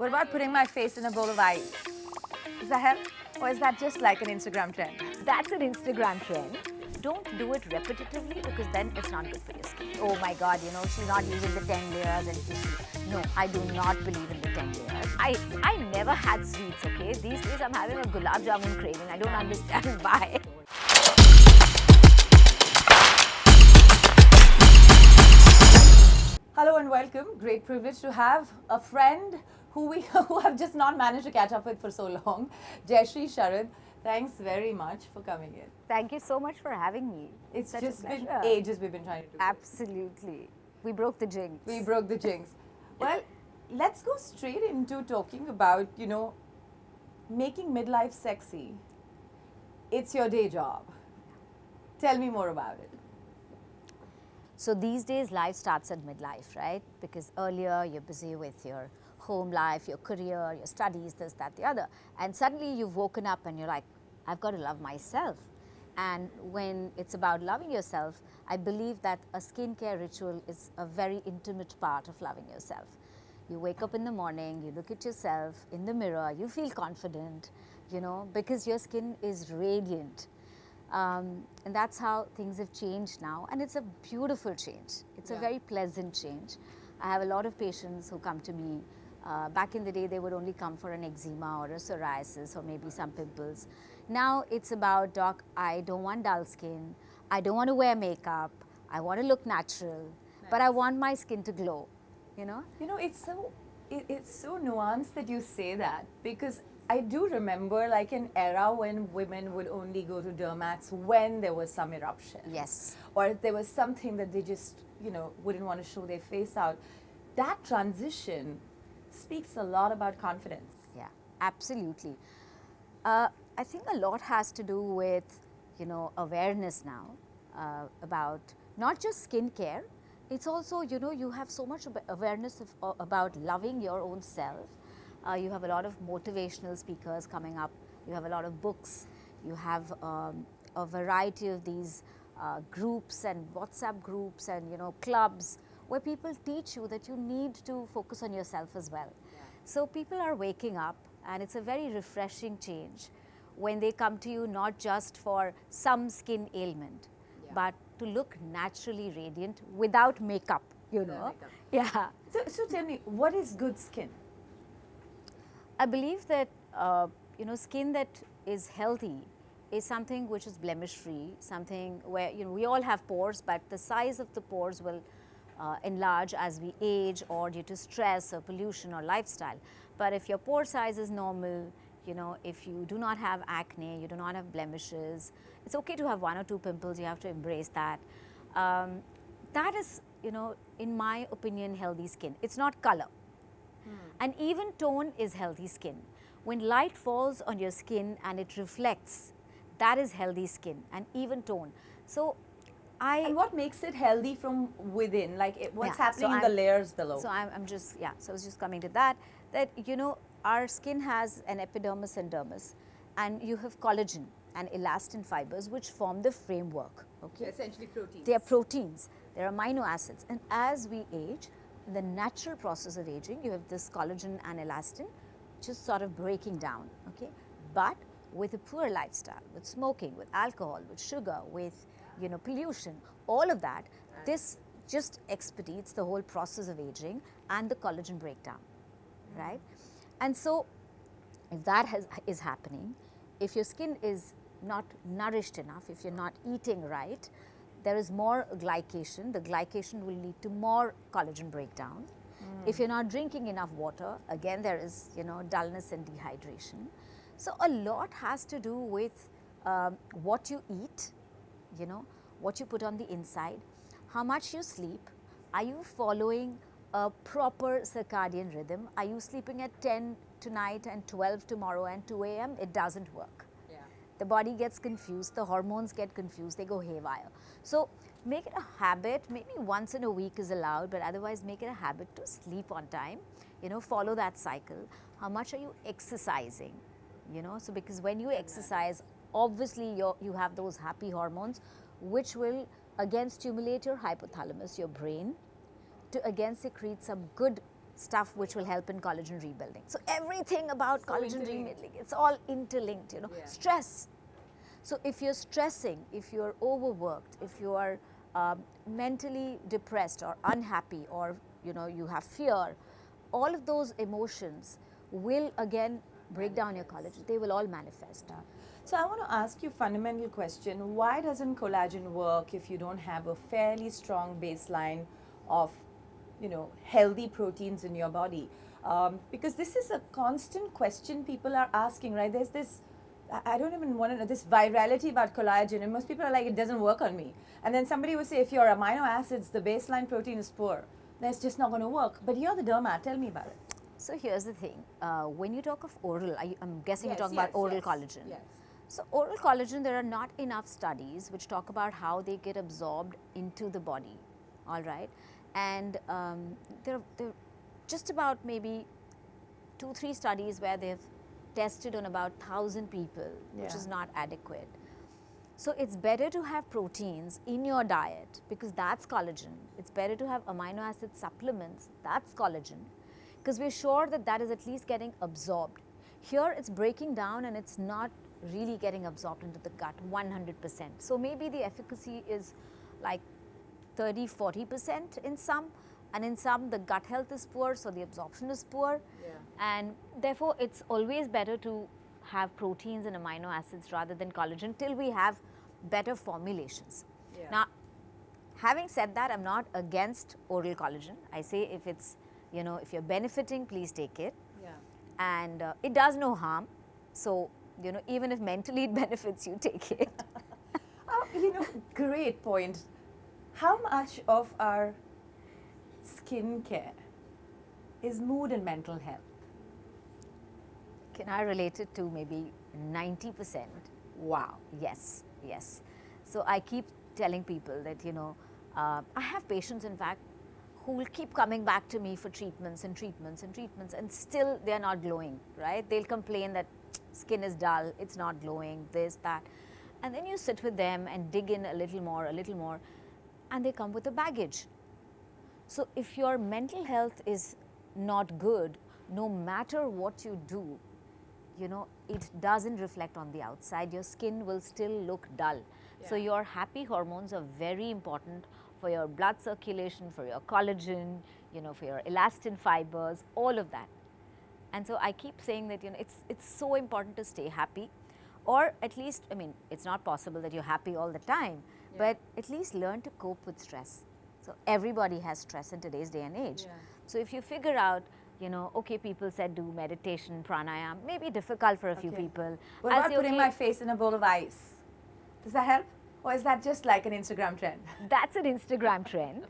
What about putting my face in a bowl of ice? Does that help? Or is that just like an Instagram trend? That's an Instagram trend. Don't do it repetitively because then it's not good for your skin. Oh my God, you know, she's not using the 10 layers and tissue. No, I do not believe in the 10 layers. I never had sweets, okay? These days I'm having a gulab jamun craving. I don't understand why. Hello and welcome. Great privilege to have a friend who have just not managed to catch up with for so long. Jaishree Sharad, thanks very much for coming in. Thank you so much for having me. It's Such just a been pleasure. ages we've been trying to do. Absolutely. We broke the jinx. We broke the jinx. Well, let's go straight into talking about, making midlife sexy. It's your day job. Tell me more about it. So these days, life starts at midlife, right? Because earlier you're busy with your home life, your career, your studies, this, that, the other. And suddenly you've woken up and you're like, I've got to love myself. And when it's about loving yourself, I believe that a skincare ritual is a very intimate part of loving yourself. You wake up in the morning, you look at yourself in the mirror, you feel confident, because your skin is radiant. And that's how things have changed now, and it's a beautiful change. It's a very pleasant change. I have a lot of patients who come to me. Back in the day, they would only come for an eczema or a psoriasis or maybe some pimples. Now it's about, doc, I don't want dull skin. I don't want to wear makeup. I want to look natural, but I want my skin to glow. It's so nuanced that you say that, because I do remember like an era when women would only go to dermats when there was some eruption. Yes. Or there was something that they just, wouldn't want to show their face out. That transition speaks a lot about confidence. Yeah, absolutely. I think a lot has to do with, awareness now about not just skincare. It's also, you have so much awareness about loving your own self. You have a lot of motivational speakers coming up. You have a lot of books. You have a variety of these groups and WhatsApp groups and clubs where people teach you that you need to focus on yourself as well. Yeah. So people are waking up, and it's a very refreshing change when they come to you not just for some skin ailment, but to look naturally radiant without makeup, Makeup. Yeah. So tell me, what is good skin? I believe that skin that is healthy is something which is blemish free, something where we all have pores, but the size of the pores will enlarge as we age or due to stress or pollution or lifestyle. But if your pore size is normal, if you do not have acne, you do not have blemishes, it's okay to have 1 or 2 pimples. You have to embrace that. That is, in my opinion, healthy skin. It's not color. An even tone is healthy skin. When light falls on your skin and it reflects, that is healthy skin, an even tone. So And what makes it healthy from within? Like what's happening in the layers below? So I was just coming to that our skin has an epidermis and dermis, and you have collagen and elastin fibers which form the framework. Okay, essentially proteins. They are proteins. They are amino acids, and as we age, the natural process of aging, you have this collagen and elastin just sort of breaking down, okay? But with a poor lifestyle, with smoking, with alcohol, with sugar, with pollution, all of that, this just expedites the whole process of aging and the collagen breakdown, right? And so if that is happening, if your skin is not nourished enough, if you're not eating right, there is more glycation. The glycation will lead to more collagen breakdown. If you're not drinking enough water, again there is dullness and dehydration. So a lot has to do with what you eat, what you put on the inside, how much you sleep. Are you following a proper circadian rhythm? Are you sleeping at 10 tonight and 12 tomorrow and 2 a.m.? It doesn't work. The body gets confused, the hormones get confused, they go haywire. So make it a habit. Maybe once in a week is allowed, but otherwise make it a habit to sleep on time, follow that cycle. How much are you exercising? So because when you exercise, obviously you have those happy hormones which will again stimulate your hypothalamus, your brain, to again secrete some good stuff which will help in collagen rebuilding. So everything about So collagen interlinked. rebuilding, it's all interlinked, you know. Yeah. Stress. So if you're stressing, if you're overworked, if you are mentally depressed or unhappy, or you know you have fear, all of those emotions will again break down your collagen. They will all manifest. So I want to ask you a fundamental question. Why doesn't collagen work if you don't have a fairly strong baseline of, you know, healthy proteins in your body? Because this is a constant question people are asking, right? There's this, I don't even want to know, this virality about collagen, and most people are like, it doesn't work on me. And then somebody would say, if your amino acids, the baseline protein is poor, then it's just not going to work. But you're the dermat, tell me about it. So here's the thing, when you talk of oral, I'm guessing Yes, you're talking yes, about oral yes, collagen. yes. So oral collagen, there are not enough studies which talk about how they get absorbed into the body, all right? And there are just about maybe 2-3 studies where they've tested on about 1,000 people, which Yeah. is not adequate. So it's better to have proteins in your diet because that's collagen. It's better to have amino acid supplements, that's collagen, because we're sure that that is at least getting absorbed. Here it's breaking down and it's not really getting absorbed into the gut 100%. So maybe the efficacy is like 30-40% in some, and in some the gut health is poor, so the absorption is poor. Yeah. And therefore it's always better to have proteins and amino acids rather than collagen till we have better formulations. Yeah. Now, having said that, I'm not against oral collagen. I say if it's, you know, if you're benefiting, please take it. Yeah. And it does no harm. So, you know, even if mentally it benefits you, take it. Oh, you know, great point. How much of our skincare is mood and mental health? Can I relate it to maybe 90%? Wow. Yes, yes. So I keep telling people that, you know, I have patients, in fact, who will keep coming back to me for treatments and treatments and treatments, and still they're not glowing, right? They'll complain that skin is dull, it's not glowing, this, that. And then you sit with them and dig in a little more, and they come with a baggage. So if your mental health is not good, no matter what you do, you know, it doesn't reflect on the outside. Your skin will still look dull. So Yeah. your happy hormones are very important for your blood circulation, for your collagen, you know, for your elastin fibers, all of that. And so I keep saying that, you know, it's so important to stay happy, or at least, I mean, it's not possible that you're happy all the time, but at least learn to cope with stress. So everybody has stress in today's day and age. Yeah. So if you figure out, you know, okay, people said do meditation, pranayama, maybe difficult for a few Okay. people. What I'll about say, putting okay, my face in a bowl of ice? Does that help? Or is that just like an Instagram trend? that's an Instagram trend.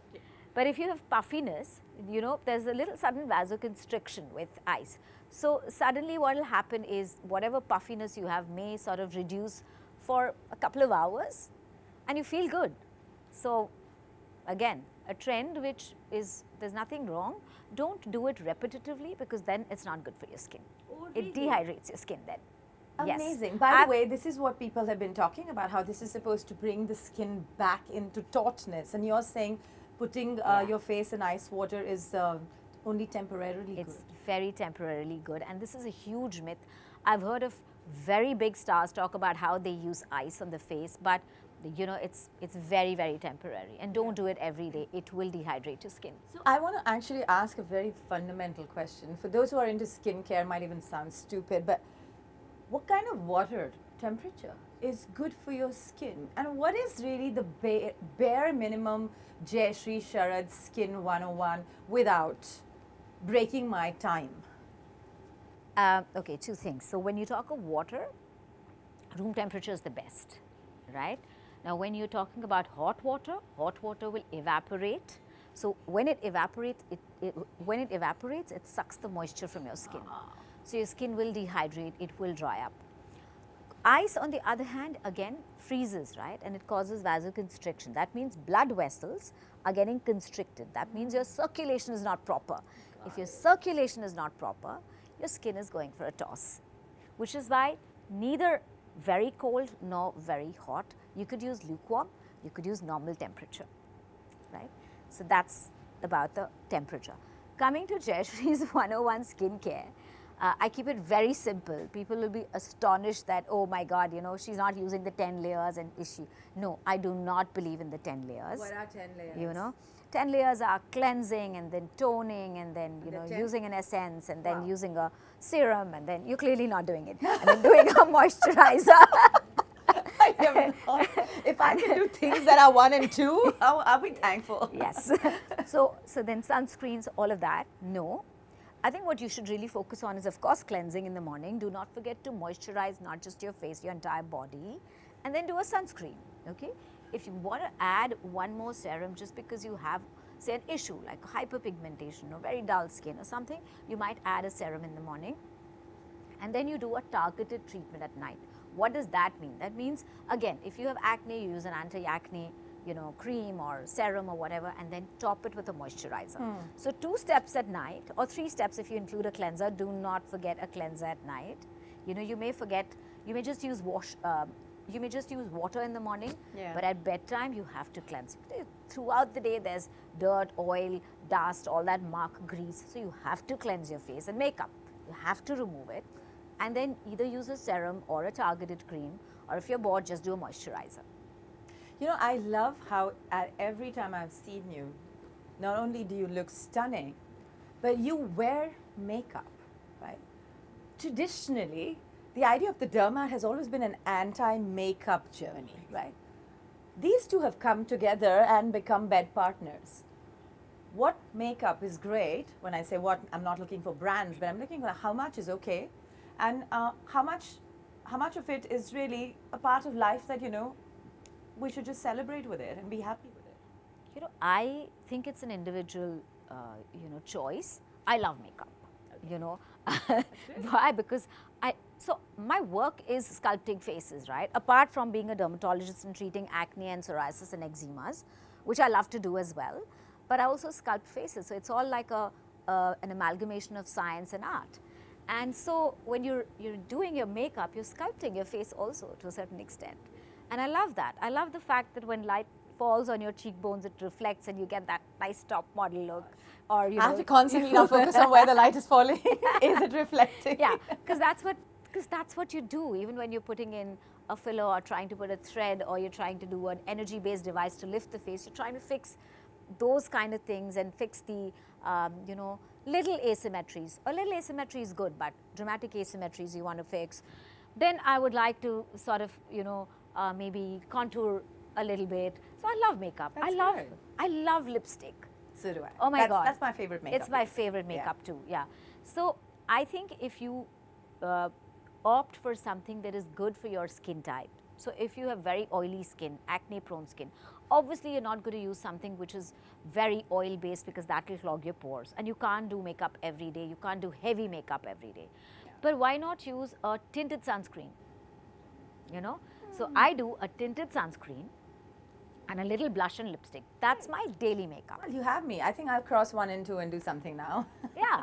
But if you have puffiness, you know, there's a little sudden vasoconstriction with ice. So suddenly what will happen is whatever puffiness you have may sort of reduce for a couple of hours and you feel good. So again, a trend which is, there's nothing wrong. Don't do it repetitively because then it's not good for your skin. Oh, It dehydrates your skin then. Yes. Amazing. By the way, this is what people have been talking about, how this is supposed to bring the skin back into tautness. And you're saying putting your face in ice water is only temporarily It's good. very temporarily good, and this is a huge myth. I've heard of very big stars talk about how they use ice on the face, but you know, it's very, very temporary, and don't do it every day. It will dehydrate your skin. So I want to actually ask a very fundamental question. For those who are into skincare, might even sound stupid, but what kind of water temperature is good for your skin? And what is really the bare minimum Jaishree Sharad Skin 101 without breaking my time? Okay, two things. So when you talk of water, room temperature is the best, right? Now when you're talking about hot water will evaporate. So when it evaporates, it sucks the moisture from your skin. So your skin will dehydrate, it will dry up. Ice, on the other hand, again freezes, right? And it causes vasoconstriction. That means blood vessels are getting constricted. That means your circulation is not proper. If your circulation is not proper, your skin is going for a toss, which is why neither very cold nor very hot. You could use lukewarm, you could use normal temperature, right? So that's about the temperature. coming to Jaishree's 101 skincare, I keep it very simple. People will be astonished that, oh my God, you know, she's not using the 10 layers and is she? No, I do not believe in the 10 layers. What are 10 layers? You know, 10 layers are cleansing and then toning and then, you know, 10? using an essence and then Wow. using a serum and then you're clearly not doing it. And then doing a moisturizer. I never thought. If I can do things that are 1 and 2, I'll be thankful. Yes. So then sunscreens, all of that, no. I think what you should really focus on is, of course, cleansing in the morning. Do not forget to moisturize not just your face, your entire body, and then do a sunscreen, okay? If you want to add one more serum just because you have, say, an issue like hyperpigmentation or very dull skin or something, you might add a serum in the morning, and then you do a targeted treatment at night. What does that mean? That means, again, if you have acne, you use an anti-acne, you know, cream or serum or whatever, and then top it with a moisturizer. So 2 steps at night, or 3 steps if you include a cleanser. Do not forget a cleanser at night. You know, you may forget, you may just use you may just use water in the morning, but at bedtime you have to cleanse. Throughout the day there's dirt, oil, dust, all that mark, grease, so you have to cleanse your face. And makeup, you have to remove it, and then either use a serum or a targeted cream, or if you're bored, just do a moisturizer. You know, I love how at every time I've seen you, not only do you look stunning, but you wear makeup, right? Traditionally, the idea of the Dermat has always been an anti-makeup journey, right? These two have come together and become bed partners. What makeup is great, when I say what, I'm not looking for brands, but I'm looking for how much is okay, and how much of it is really a part of life that, you know, we should just celebrate with it and be happy with it. You know, I think it's an individual, you know, choice. I love makeup, you know. Why? Because so my work is sculpting faces, right? Apart from being a dermatologist and treating acne and psoriasis and eczemas, which I love to do as well, but I also sculpt faces. So it's all like an amalgamation of science and art. And so when you're doing your makeup, you're sculpting your face also to a certain extent. And I love that. I love the fact that when light falls on your cheekbones, it reflects and you get that nice top model look. Or, you know, I have to constantly now focus on where the light is falling. Is it reflecting? Yeah, because that's what you do. Even when you're putting in a filler or trying to put a thread, or you're trying to do an energy-based device to lift the face, you're trying to fix those kind of things and fix the, you know, little asymmetries. A little asymmetry is good, but dramatic asymmetries you want to fix. Then I would like to sort of, you know, maybe contour a little bit. So I love makeup. I love lipstick. So do I. Oh my God. That's my favorite makeup. It's my favorite makeup too, yeah. So I think if you opt for something that is good for your skin type. So if you have very oily skin, acne prone skin, obviously you're not going to use something which is very oil based, because that will clog your pores, and you can't do makeup every day. You can't do heavy makeup every day. But why not use a tinted sunscreen, you know? So I do a tinted sunscreen and a little blush and lipstick. That's my daily makeup. Well, you have me. I think I'll cross 1 and 2 and do something now. Yeah.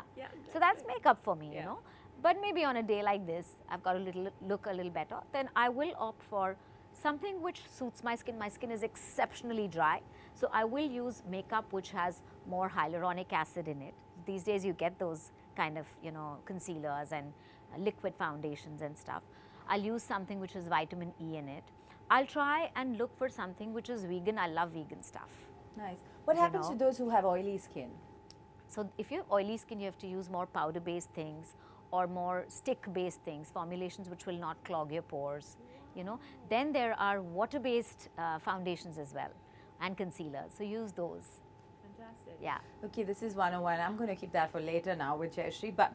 So that's makeup for me, you know. But maybe on a day like this, I've got to look a little better. Then I will opt for something which suits my skin. My skin is exceptionally dry. So I will use makeup which has more hyaluronic acid in it. These days you get those kind of, you know, concealers and liquid foundations and stuff. I'll use something which has vitamin E in it. I'll try and look for something which is vegan. I love vegan stuff. Nice. What happens to those who have oily skin? So if you have oily skin, you have to use more powder-based things or more stick-based things, formulations which will not clog your pores, you know. Then there are water-based foundations as well, and concealers. So use those. Fantastic. Yeah. Okay, this is 101. I'm going to keep that for later now with Jaishree. But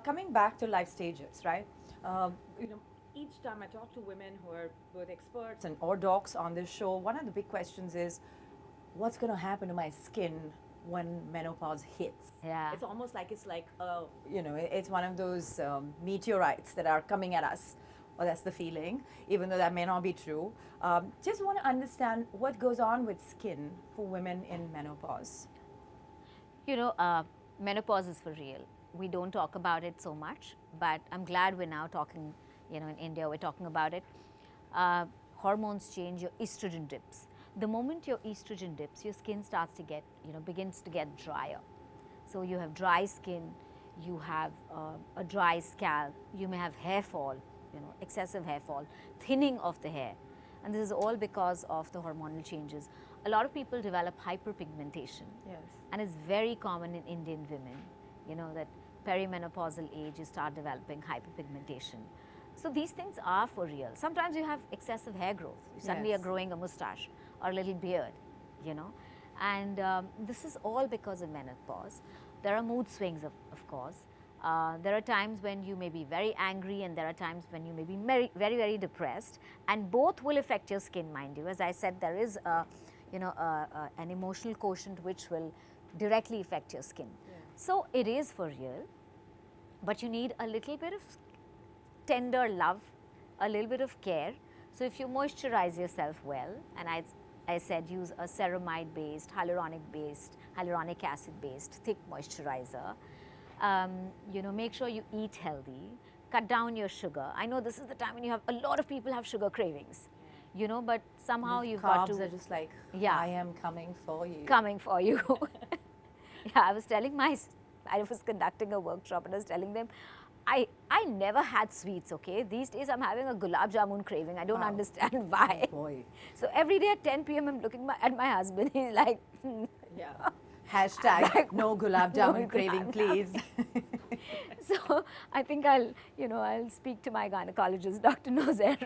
coming back to life stages, right? You know, each time I talk to women who are both experts and or docs on this show, one of the big questions is, what's going to happen to my skin when menopause hits? Yeah. It's almost like you know, it's one of those meteorites that are coming at us. Or that's the feeling, even though that may not be true. Just want to understand what goes on with skin for women in menopause. You know, menopause is for real. We don't talk about it so much, but I'm glad we're now talking, you know, in India, we're talking about it. Hormones change, your estrogen dips. The moment your estrogen dips, your skin starts to get, you know, begins to get drier. So you have dry skin, you have a dry scalp, you may have hair fall, excessive hair fall, thinning of the hair. And this is all because of the hormonal changes. A lot of people develop hyperpigmentation. Yes. And it's very common in Indian women, that perimenopausal age, you start developing hyperpigmentation. So these things are for real. Sometimes you have excessive hair growth. You suddenly Yes. are growing a mustache or a little beard. And this is all because of menopause. There are mood swings, of course. There are times when you may be very angry, and there are times when you may be very, very, very depressed, and both will affect your skin, mind you. As I said, there is an emotional quotient which will directly affect your skin. Yeah. So it is for real, but you need a little bit of tender love, a little bit of care. So if you moisturize yourself well, and I said use a ceramide based, hyaluronic acid based thick moisturizer. Make sure you eat healthy, cut down your sugar. I know this is the time when you have a lot of people have sugar cravings, but somehow you've got to. Carbs are just like, Yeah. I am coming for you. Coming for you. Yeah, I was conducting a workshop and I was telling them, I never had sweets, okay? These days I'm having a gulab jamun craving. I don't Wow. understand why. Oh boy. So every day at 10 p.m. I'm looking at my husband. He's like, Yeah. Hashtag no gulab jamun No craving, gulab please. So I think I'll speak to my gynecologist, Dr. Nozer.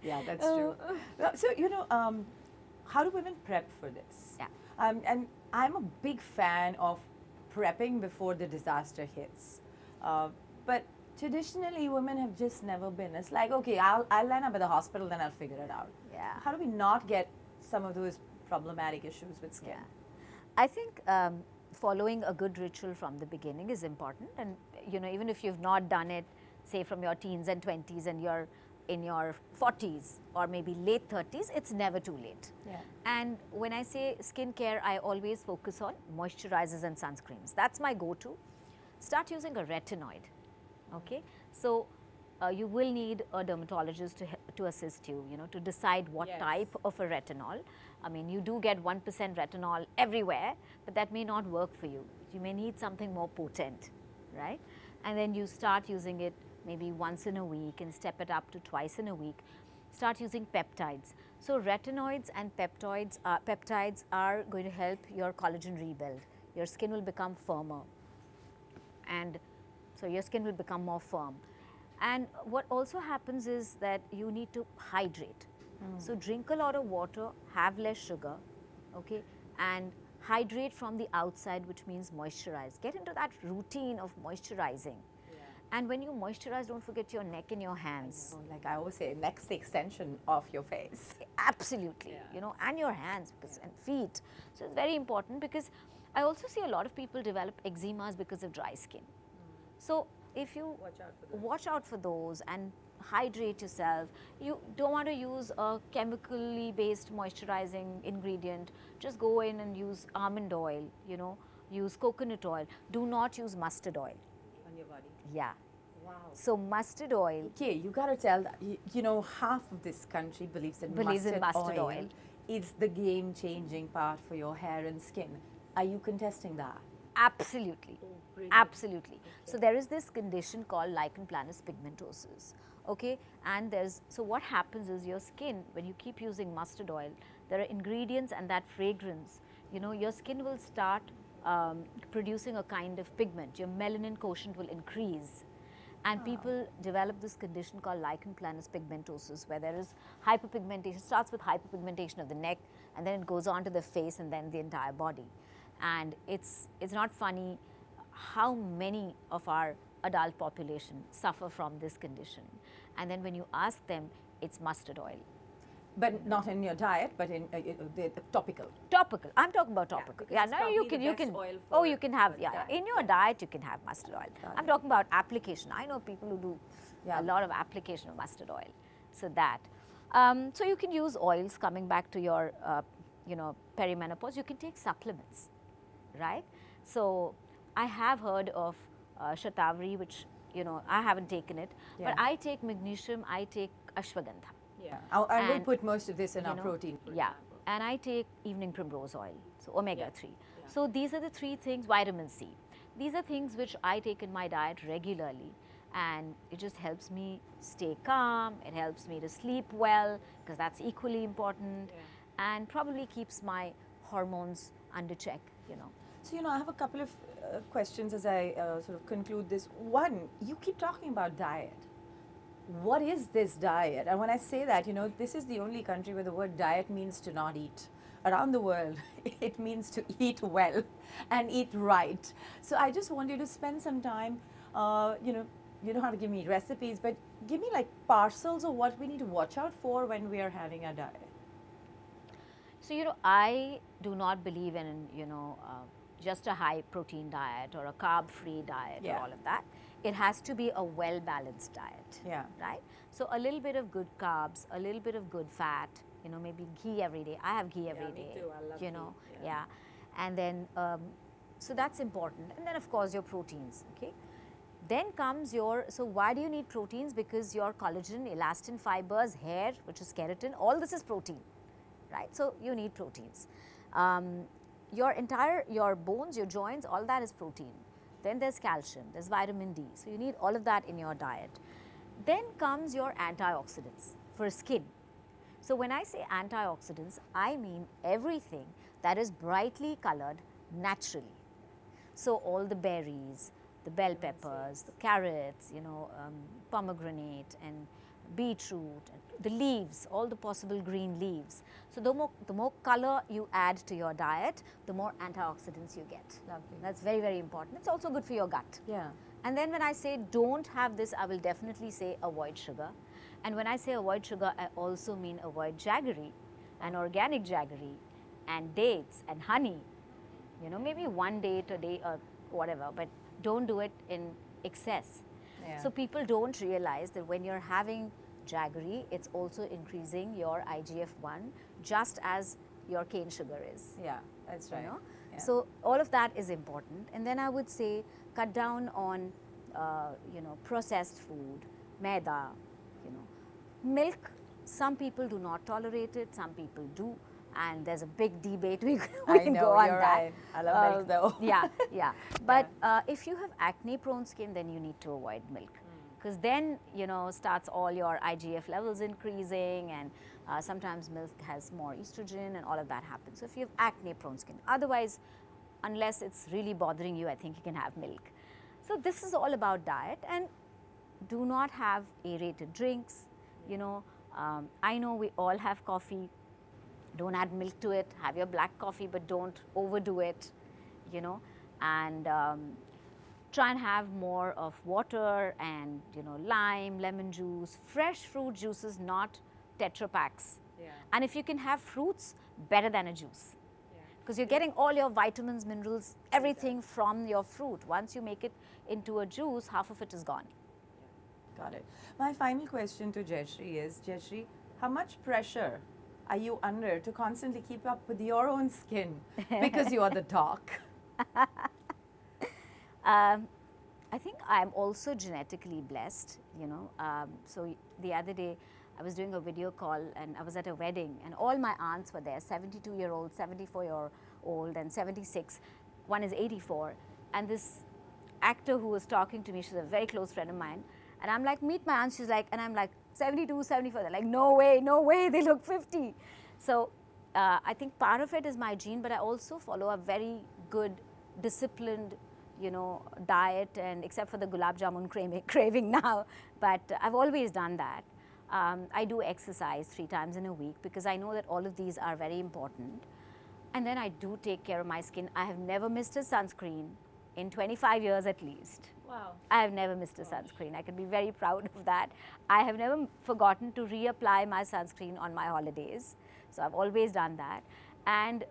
Yeah, that's true. Well, so, how do women prep for this? Yeah. And I'm a big fan of prepping before the disaster hits. But traditionally, women have just never been. It's like, okay, I'll line up at the hospital, then I'll figure it out. Yeah. How do we not get some of those problematic issues with skin? Yeah. I think following a good ritual from the beginning is important. And, even if you've not done it, say from your teens and 20s and you're in your 40s or maybe late 30s, it's never too late. Yeah. And when I say skincare, I always focus on moisturizers and sunscreens. That's my go-to. Start using a retinoid. Okay, so you will need a dermatologist to assist you, to decide what Yes. type of a retinol. I mean, you do get 1% retinol everywhere, but that may not work for you. You may need something more potent, right? And then you start using it maybe once in a week and step it up to twice in a week. Start using peptides. So retinoids and peptides are going to help your collagen rebuild. Your skin will become firmer, and so your skin will become more firm. And what also happens is that you need to hydrate. So drink a lot of water, have less sugar, okay, and hydrate from the outside, which means moisturize. Get into that routine of moisturizing. And when you moisturize, don't forget your neck and your hands. So, like I always say, neck's the extension of your face. Absolutely, Yeah. And your hands and feet. So it's very important, because I also see a lot of people develop eczemas because of dry skin. So if you watch out for those and hydrate yourself, you don't want to use a chemically based moisturizing ingredient. Just go in and use almond oil, use coconut oil. Do not use mustard oil. On your body. Yeah. Wow. So mustard oil. Okay, you got to tell that, half of this country believes in mustard oil is the game-changing part for your hair and skin. Are you contesting that? Absolutely. Oh, brilliant. Absolutely. So there is this condition called lichen planus pigmentosus. Okay, and so what happens is your skin, when you keep using mustard oil, there are ingredients and that fragrance, your skin will start producing a kind of pigment. Your melanin quotient will increase. And people develop this condition called lichen planus pigmentosus, where there is hyperpigmentation. Starts with hyperpigmentation of the neck, and then it goes on to the face and then the entire body. And it's not funny how many of our adult population suffer from this condition. And then when you ask them, it's mustard oil. But not in your diet, but in the topical. Topical. I'm talking about topical. because Yeah, it's no, probably you the can, best oil oh, for you can have, your yeah, diet. in your diet you can have mustard oil. Got I'm it. talking about application. I know people who do Yeah. a lot of application of mustard oil. So that. So you can use oils. Coming back to your, perimenopause, you can take supplements, right? So I have heard of Shatavari, which, I haven't taken it, Yeah. but I take magnesium, I take ashwagandha. Yeah. And we'll And, put most of this in our you know, protein. For Yeah, example. and I take evening primrose oil, so omega 3. So these are the three things. Vitamin C. These are things which I take in my diet regularly, and it just helps me stay calm. It helps me to sleep well, because that's equally important, and probably keeps my hormones under check, you know. So, I have a couple of questions as I sort of conclude this. One, you keep talking about diet. What is this diet? And when I say that, this is the only country where the word diet means to not eat. Around the world, it means to eat well and eat right. So I just want you to spend some time, you don't have to give me recipes, but give me like parcels of what we need to watch out for when we are having a diet. So, I do not believe in, just a high protein diet or a carb free diet or all of that. It has to be a well balanced diet. Yeah. Right? So, a little bit of good carbs, a little bit of good fat, maybe ghee every day. I have ghee every day. Me too. I love ghee. Yeah. And then, so that's important. And then, of course, your proteins. Okay. Then comes so why do you need proteins? Because your collagen, elastin fibers, hair, which is keratin, all this is protein, right? So you need proteins. Your bones, your joints, all that is protein. Then there's calcium, there's vitamin D. So you need all of that in your diet. Then comes your antioxidants for skin. So when I say antioxidants, I mean everything that is brightly colored naturally. So all the berries, the bell peppers, the carrots, pomegranate and beetroot, and the leaves, all the possible green leaves. So the more color you add to your diet, the more antioxidants you get. Lovely. That's very, very important. It's also good for your gut. Yeah. And then when I say don't have this, I will definitely say avoid sugar. And when I say avoid sugar, I also mean avoid jaggery and organic jaggery and dates and honey. Maybe one date a day or whatever, but don't do it in excess. Yeah. So people don't realize that when you're having jaggery, it's also increasing your IGF-1 just as your cane sugar is. Yeah, that's right. Yeah. So all of that is important. And then I would say cut down on, processed food, maida, milk. Some people do not tolerate it, some people do. And there's a big debate we can go on you're that. Right. I love milk though. Yeah. But if you have acne prone skin, then you need to avoid milk. Because then, starts all your IGF levels increasing, and sometimes milk has more estrogen and all of that happens. So if you have acne prone skin, otherwise, unless it's really bothering you, I think you can have milk. So this is all about diet, and do not have aerated drinks. I know we all have coffee. Don't add milk to it. Have your black coffee, but don't overdo it, and try and have more of water and, lime, lemon juice, fresh fruit juices, not Tetra packs. Yeah. And if you can have fruits, better than a juice. Because you're getting all your vitamins, minerals, everything from your fruit. Once you make it into a juice, half of it is gone. Got it. My final question to Jaishree is, Jaishree, how much pressure are you under to constantly keep up with your own skin because you are the doc? I think I'm also genetically blessed, So the other day I was doing a video call and I was at a wedding and all my aunts were there, 72-year-old, 74-year-old and 76. One is 84. And this actor who was talking to me, she's a very close friend of mine. And I'm like, meet my aunt. She's like, and I'm like, 72, 74. They're like, no way, they look 50. So I think part of it is my gene, but I also follow a very good, disciplined, diet, and except for the gulab jamun craving now, but I've always done that. I do exercise 3 times in a week because I know that all of these are very important. And then I do take care of my skin. I have never missed a sunscreen in 25 years at least. Wow. I have never missed a sunscreen. I can be very proud of that. I have never forgotten to reapply my sunscreen on my holidays. So I've always done that. And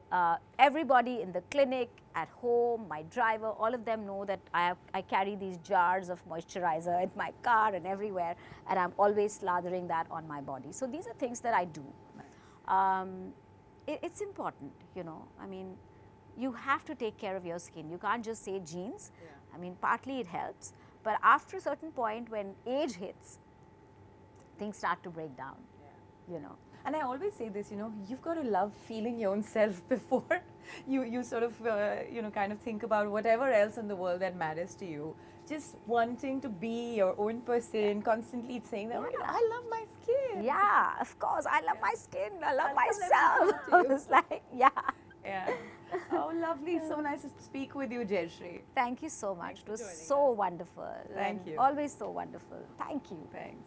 everybody in the clinic, at home, my driver, all of them know that I carry these jars of moisturizer in my car and everywhere, and I'm always slathering that on my body. So these are things that I do. It's important, I mean, you have to take care of your skin. You can't just say genes. Yeah. I mean, partly it helps, but after a certain point when age hits, things start to break down, And I always say this, you know, you've got to love feeling your own self before you sort of, you know, kind of think about whatever else in the world that matters to you. Just wanting to be your own person, constantly saying that, oh, you know, I love my skin. Yeah, of course. I love my skin. I love I'll come myself. let me talk to you. It's like, yeah. Yeah. Oh, lovely. So nice to speak with you, Jaishree. Thank you so much. Thanks It for was joining so wonderful. Thank and you. Always so wonderful. Thank you. Thanks.